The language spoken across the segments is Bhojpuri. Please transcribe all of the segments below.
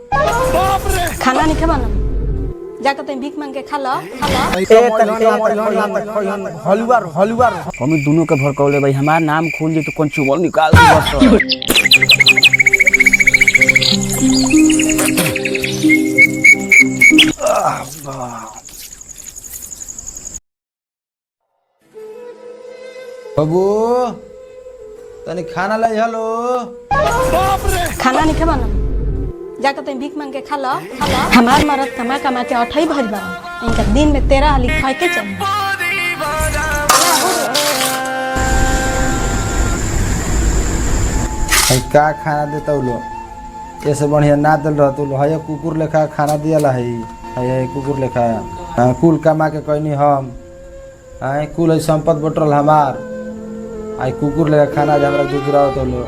खाना नहीं खाना जाकर तुम भीख मांग के खा लो हलुआ हमें दोनों के भड़कौले भाई हमार नाम खोल दे तो कौन चुबल निकाल दे बस। बाबू तनी खाना लाई हेलो खाना नहीं खाना जाकर तुम भीख मांग के खा लो हमार मरद कमा कमा के अठाई भर बा इनका दिन में 13 हाली खाए के चाहिए। का खाना देता लो ऐसे बढ़िया ना दिल रहा तो है कुकुर लेखा खाना दिया है कुकुर लेखा कुल कमा के कहनी हम कुल है संपत्ति बटल हमार आई कुकुर लेखा खाना जब हमरा दूसरा तो लो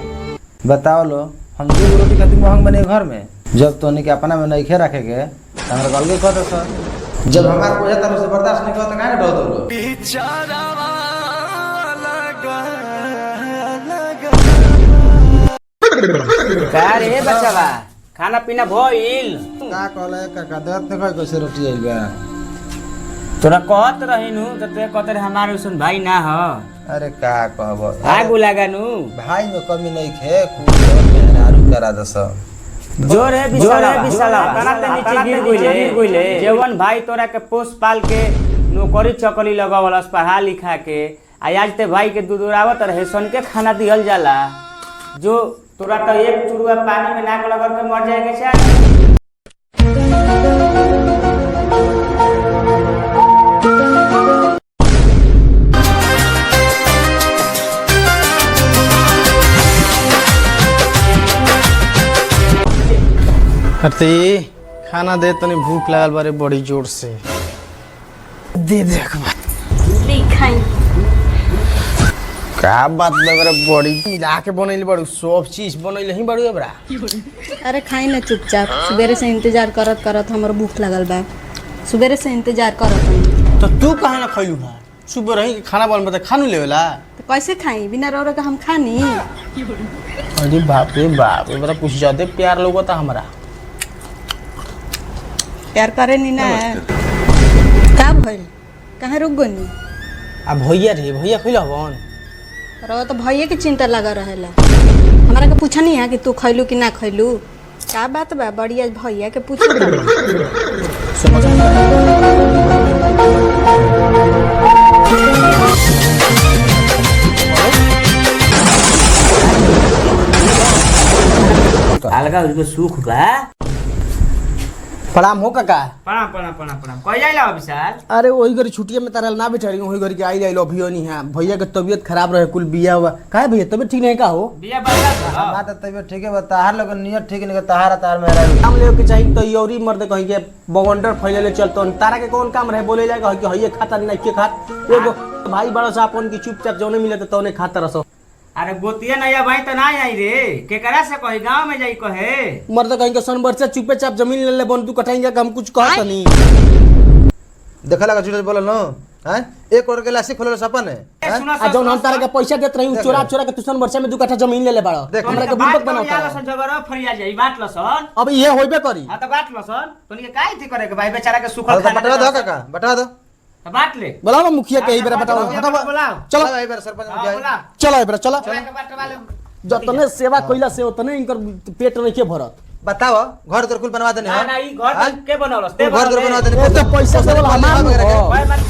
बताओ लो हम 2 रोटी खातिर महंग बने घर में जब तो के अपना में नहीं खे रखे के हमरा गल के कहत सर जब हमार को जाता से बर्दाश्त नहीं करता काहे डो दो बेचारा का रे बच्चावा खाना पीना भइल का कहले काका देत ने कह कैसे रोटी आइल बा तोरा कहत रहिनु त ते कहत रे हमार उसन भाई ना ह। अरे का कहब आगु लगानु भाई में कमी नहीं खे कुल मेहरारू करा दस जोर है बिसाला तना ते नीचे गिर गइले जवन भाई तोरा के पोस पाल के नौकरी चकरी लगावलस पढ़ा लिखा के आज ते भाई के दुदुरावत रहे सन के खाना दिहल जाला जो तोरा तो एक चुरुआ पानी में नाक लगा के मर जाएगा चाहे। हती खाना दे तनी भूख लगल बारे बड़ी जोर से दे अखबार नहीं खाई का बात लग रहा बड़ी मिला के बनैले बड़ू सब चीज बनैले ही बड़ू बड़ा। अरे खाई ना चुपचाप सुबह से इंतजार करत करत हमर भूख लगल बा सुबह से इंतजार करत तो तू कहाँ ना खैलू भाई सुबह रही के खाना बन बता खानू लेवेला तो कैसे खाई बिना रो का हम खानी अरे बाप रे बाप ये बता कुछ ज्यादा प्यार लोग था हमारा प्यार करे नी ना का भइल कहाँ रुक गनी आ भैया रे भैया खैला हवन रो तो भैया की चिंता लगा रहेला हमरा के पूछनी है कि तू खैलू कि ना खैलू का बात बा बढ़िया भैया के पूछ समझ अलगा उसको सुख बा प्रणाम हो काका प्रणाम कोई जाइला विशाल अरे वही घरी छुट्टिया में तारा ना बैठा रही वही घरी के आई जाइलो अभियो नहीं है भैया के तबीयत खराब रहे कुल बिया हुआ काहे भैया तबीयत ठीक नहीं का हो बिया बड़ा बात तबीयत ठीक है ताहार लोग नियत ठीक नहीं ताहार तार मेहरा काम ले के चाहिए तो यौरी मर्द कहीं के बवंडर फैले चलतो तारा के कौन काम रहे बोले जाएगा कि हइये खाता नहीं के खात एगो भाई बड़ा सा अपन की चुपचाप जौने मिले तो तौने खाता रसो अरे गोतिया नया भाई तो ना आई रे केकरा से कही गांव में जाई कहे मर्द कहीं के सन वर्षा चुपे चाप जमीन ले ले बन तू कटाएंगे हम कुछ कहत नहीं देखा लगा झूठ बोल नो हैं एक और के लासी खोले सपन है आ जौन हम तारा के पैसा देत रही चोरा चोरा के तुसन वर्षा में 2 कट्ठा जमीन ले ले बाड़ो हमरा के बुड़बक बनाता सन जगह फरिया जाई बात लसन अब ये होइबे करी हां तो बात लसन तोनी के काहे थी करे के भाई बेचारा के सुखल खाना बता दो काका बता दो तो बात ले बुलाओ मुखिया के ही बेरा बताओ बुलाओ चलो भाई बार सरपंच बुलाओ चलो बेरा चलो के बात वाले जतने सेवा कइला से उतने इनकर पेट नहीं के भरत बताओ घर तो कुल बनवा देने ना ना ई घर के बनौलस ते घर तो बनवा देने ए तो पैसा देवल हमार हो भाई मत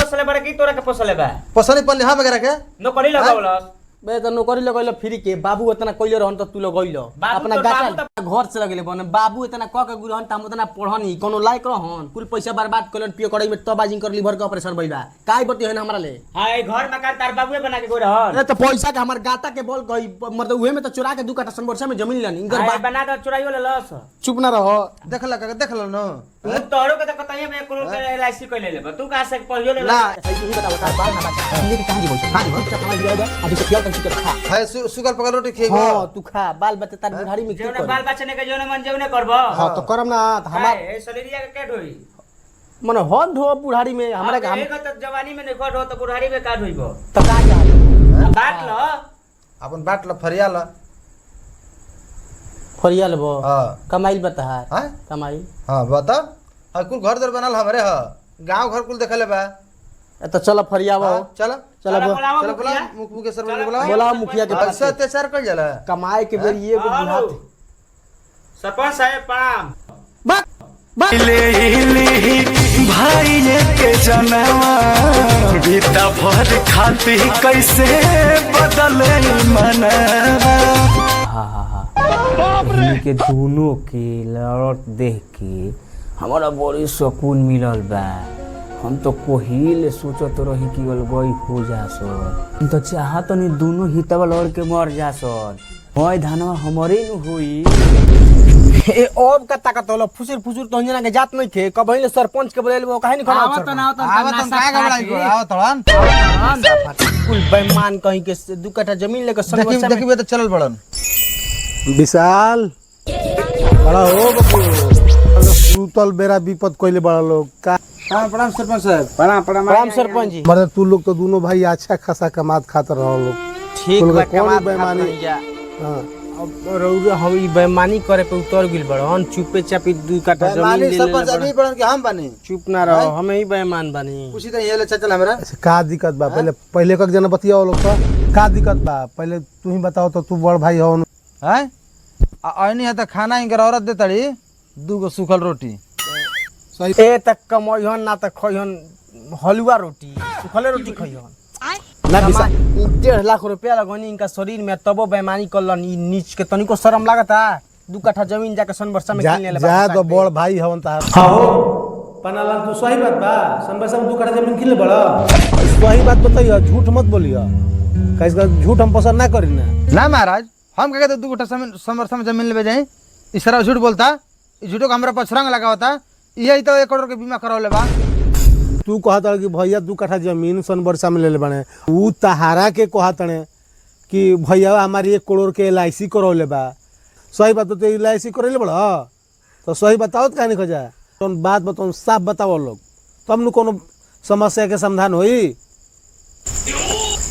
पोसले बड़े की तोरा के पोसले बा पसंद पन हां वगैरह के नौकरी लगावलस बे तो नौकरी लगैलो फ्री के बाबू इतना कइले रहन त तू लगैलो अपना गाटा घर से लगले बने बाबू इतना क के गुरहन त हम उतना पढ़नी कोनो लायक रहन कुल पैसा बर्बाद कलन पियो कड़ई में तब आजिंग कर लीवर के ऑपरेशन भइला काई बती है हमरा ले हां ए घर मकान तार बाबूए बना के गो रहन ए तो पैसा के हमर गाटा के बोल गई मतलब उहे में तो चुरा के 2 कट्ठा संवर्षा में जमीन लेनी इनकर हां बना दो चुराइयो ले लस चुप ना रहो देख लो नो तू तोरो के त कतई में 1 करोड़ के एलआईसी कइले ले तू कहां से पढ़ियो ले ना सही ही बता बाल ना बात ये कहां जी बोल कहां जी बोल चला दिया अभी से क्या कर खा है सुगर पकड़ रोटी खेगो हां तू खा बाल बच्चा तार बुढ़ारी में क्यों जेने कर बाल बच्चे ने के जेने मन जेने करबो हां तो करम ना हमार ए शरीरिया के ढोई मन हन ढो बुढ़ारी में हमरा के हम एक त जवानी में नहीं हो तो बुढ़ारी में का ढोइबो तो का जा बात लो अपन बाट लो फरिया लो फरिया लेबो हां कमाइल बता हां कमाइल हां बता और कुल घर दर बनल हमरे ह गांव घर कुल देखले बा तो चलो फरियाबो चल चलो चल बोला मुख के सर बोला बोला मुखिया के पास ऐसा अत्याचार कर जाला कमाए के बेर ये को बुलाते सरपंच साहब प्रणाम। भाई के जनवा बीता भर खाती कैसे बदले मनवा। के दोनों के लड़त देख के हमारा बड़ी सुकून मिलल बा। हम तो कोहिले सोचत रही कि अलगई हो जा सर। हम तो चाहत नहीं दोनों हितवा लड़ के मर जा सर। होय धनवा हमरे न होई। ए अब का ताकत होला फुसुर फुसुर तो जना के जात नहीं थे कबहिले सरपंच के बोले वो काहे नहीं खड़ा आवत काय घबराई को आवत तड़न कुल बेईमान कहीं के 2 कट्ठा जमीन लेकर समस्या में देखिबे तो चलल बड़न विशाल बड़ा हो बबू सूतल बेरा विपद कोइले बड़ा लोग का प्रणाम सरपंच साहब राम सरपंच जी मरे तू लोग तो दोनों भाई अच्छा खासा कमात खातर रहो लोग ठीक कुल बा कौन कमात बेईमानी? बेईमानी जा हां अब रउरे हम ई बेईमानी करे पे उतर गेल बड़न चुपे चापी 2 कट्ठा जमीन मालिक ले सरपंच ले अभी बड़न के हम बनी चुप ना रहो हमें ही बेईमान बनी पूछी तो ये ले चल हमरा अच्छा का दिक्कत बा पहले कक जना बतियाओ लोग तो का दिक्कत बा पहले तू ही बताओ तो तू बड़ भाई हो हैं आइनी है तो खाना इनकर औरत दे तड़ी 2 गो सूखल रोटी ए तक कमइहन ना तक खइहन हलवा रोटी सुखले रोटी खइहन ना विशाल 1.5 लाख रुपया लगनी इनका शरीर में तबो बेईमानी करलन ई नीच के तनिको शर्म लागता 2 कट्ठा जमीन जाके संवर्षा में किन ले जा तो बड़ भाई हवन ता हो पनाला तू सही बात बा संबसा में 2 कट्ठा जमीन किले बड़ा सही बात बताइए झूठ मत बोलिए कैसे झूठ हम पसंद ना करी ना ना महाराज हम कहते 2 गोटा समर्थ में जमीन लेवे जाए इस तरह झूठ बोलता इस झूठो को हमरा पर छरंग लगावता यही तो 1 करोड़ के बीमा करावले बा तू कहता कि भैया 2 कट्ठा जमीन सन वर्षा में ले ले बने ऊ तहारा के कहतने कि भैया हमारी 1 करोड़ के LIC करौले बा सही बात तो LIC करौले बड़ा तो सही बताओ काहे नहीं खोजा तो बात बताओ साफ बताओ लोग तब न कोनो समस्या के समाधान होई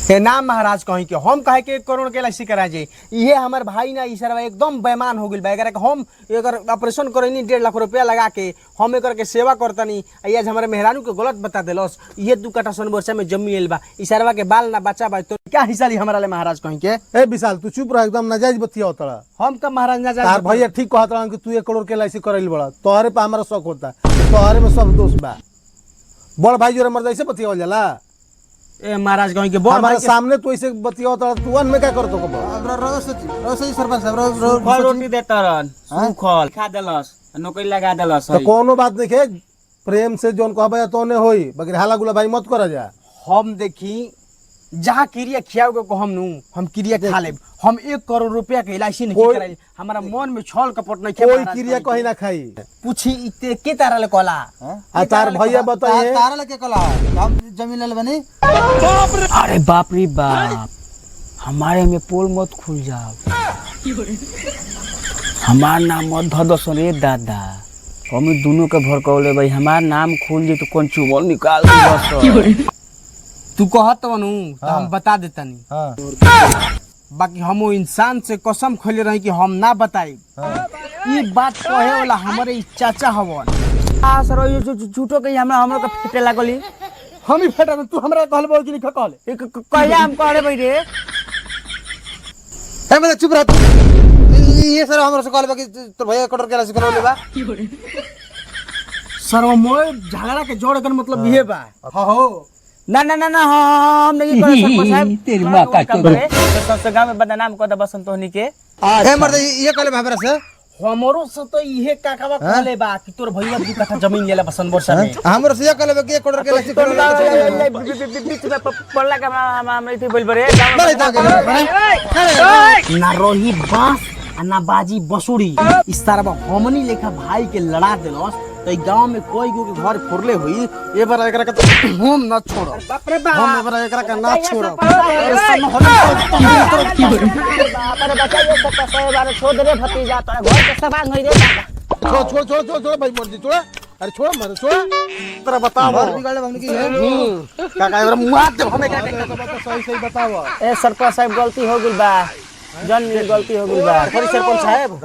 हे नाम महाराज कहीं के हम कहे के 1 करोड़ के LIC करा जे इहे हमर भाई ना इसरवा एकदम बेईमान हो गेल बा एकरा के हम एकर ऑपरेशन करैनी 1.5 लाख रुपया लगा के हम एकर के सेवा करतनी आज हमारे मेहरानू के गलत बता देलस ये 2 कट्ठा सोनवर्षा में जमीन लेल बा इसरवा के बाल ना बच्चा बा तो क्या हिस्सा ली हमरा ले महाराज कहीं के ए विशाल तू चुप रह एकदम नाजायज बतियाओ तड़ा हम का महाराज ना तार भैया ठीक कहता कि तू 1 करोड़ के LIC करैल बड़ा तोहरे पे हमारा शक होता तोहरे में सब दोष बा बड़ भाई जोरे मर्द ऐसे बतियावल जाला ए महाराज कहीं के बोल हमारे सामने तो ऐसे बतियाओ तड़ा तू अन में क्या करतो को रोसजी सरपंच साहब सुखल रोटी देता रहन सुखल खा देलस नौकरी लगा देलस तो कोनो बात नहीं है प्रेम से जोन कहबे तोने होई बगैर हाला गुला भाई मत कर जा हम देखी जहाँ क्रिया खियाओगे को हम क्रिया खा लेब हम 1 करोड़ रुपया के LIC नहीं कराई हमारा मन में छल कपट नहीं कोई क्रिया कहीं ना खाई पूछी इते के तारा ले कहला आ तार भैया बताइए तारा लगे कला हम जमीन ले बनी अरे बाप रे बाप हमारे में पोल मत खुल जाओ हमार नाम मत धर दो रे दादा हम दोनों के भर कहले भाई हमार नाम खुल जी तो कौन चुबल निकाल दे तू कहत बनू तो हम बता देतनी हां बाकी हम वो इंसान से कसम खोले रही कि हम ना बताई ये बात कहे वाला हमारे ई चाचा हवन आ सर ये झूठो कही हमरा का फेटे लागली हम ही फेटा तू हमरा कहल बोल कि नहीं कहले कहिया हम कहले भाई रे ए मैं चुप रह ये सर हमरा से कहले बा कि तो भैया 1 करोड़ के LIC करावले बा सर मोय झगड़ा के जोड़ कर मतलब ये बा हां हो ना ना ना ना हम नहीं कर सकते साहब तेरी मां का तो गांव में बदनाम कर दे बसन तोहनी के ए मर्द ये कहले हमरा से हमरो से तो इहे काकावा कहले बा कि तोर भैया 2 कट्ठा जमीन लेला बसन वर्षा में हमरा से ये कहले बा कि 1 करोड़ के LIC करावले बीच में पड़ला का हम इथे बोल बरे ना रोही बांस ना बाजी बसुरी इस तरह हमनी लेखा भाई के लड़ा देलस तो गांव में कोई के घर फोड़ले हुई ए बार एकरा के हम ना छोड़ो बाप रे बाप हम बार एकरा के ना छोड़ो बाप रे बच्चा ये सब कसय बार छोड़ दे भतीजा तो घर के सबांग होई रे दादा छोड़ भाई मर्जी छोड़ अरे छोड़ मत छोड़ तेरा बताओ घर बिगाड़े हमने की है काका एकरा मुआ दे हमें का सही बताओ ए सरपंच साहब गलती हो गई बा जन मेरी गलती हो गई बा सॉरी सरपंच साहब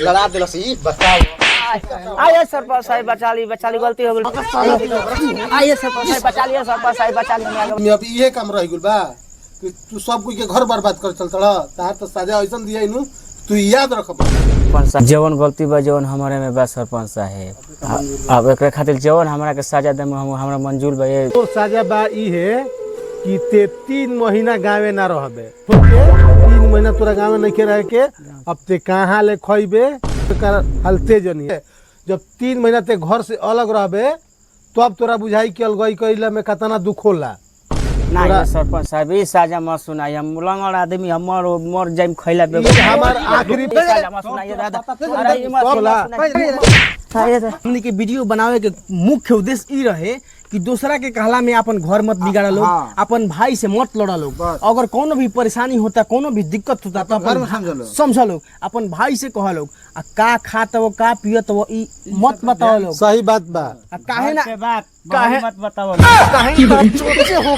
लड़ा दिला सी बताओ आइए सरपंच साहब बचा ली गलती हो गई आइए सरपंच साहब बचा लिया सरपंच साहब बचा लिया अब इहे काम रह गेल बा कि तू सब कोई के घर बर्बाद कर चलतड़ा तार तो सजा ऐसन दिया इनु तू याद रख जवन गलती बा जवन हमारे में बा सरपंच साहब अब एकरे खातिर जवन हमरा के सजा दे हमरा मंजूर बा ये तो सजा बा ई है कि ते 3 महीना गाँवे ना रहबे ठीक है 3 महीना तोरा गाँव में नहीं रह के अब ते कहाँ ले खइबे हलते जनी जब 3 महीना ते घर से अलग रहबे तो अब तोरा बुझाई कि अलगई कइला में कितना दुख होला ना ये सरपंच साहब ई साजा मत सुनाई हम लंगड़ आदमी हमर मर जाइम खइला बे हमार आखिरी साजा मत सुनाइए दादा अरे ई मत सुनाइए हमनी के वीडियो बनावे के मुख्य उद्देश्य ई रहे कि दूसरा के कहला में अपन घर मत बिगाड़ा लोग अपन भाई से मत लड़ा लोग अगर कोनो भी परेशानी होता कोनो भी दिक्कत होता तो अपन समझ लोग अपन भाई से कह लोग आ का खात वो का पियत वो ई मत बताओ लोग सही बात बा काहे ना बात काहे मत बताओ काहे छोटे हो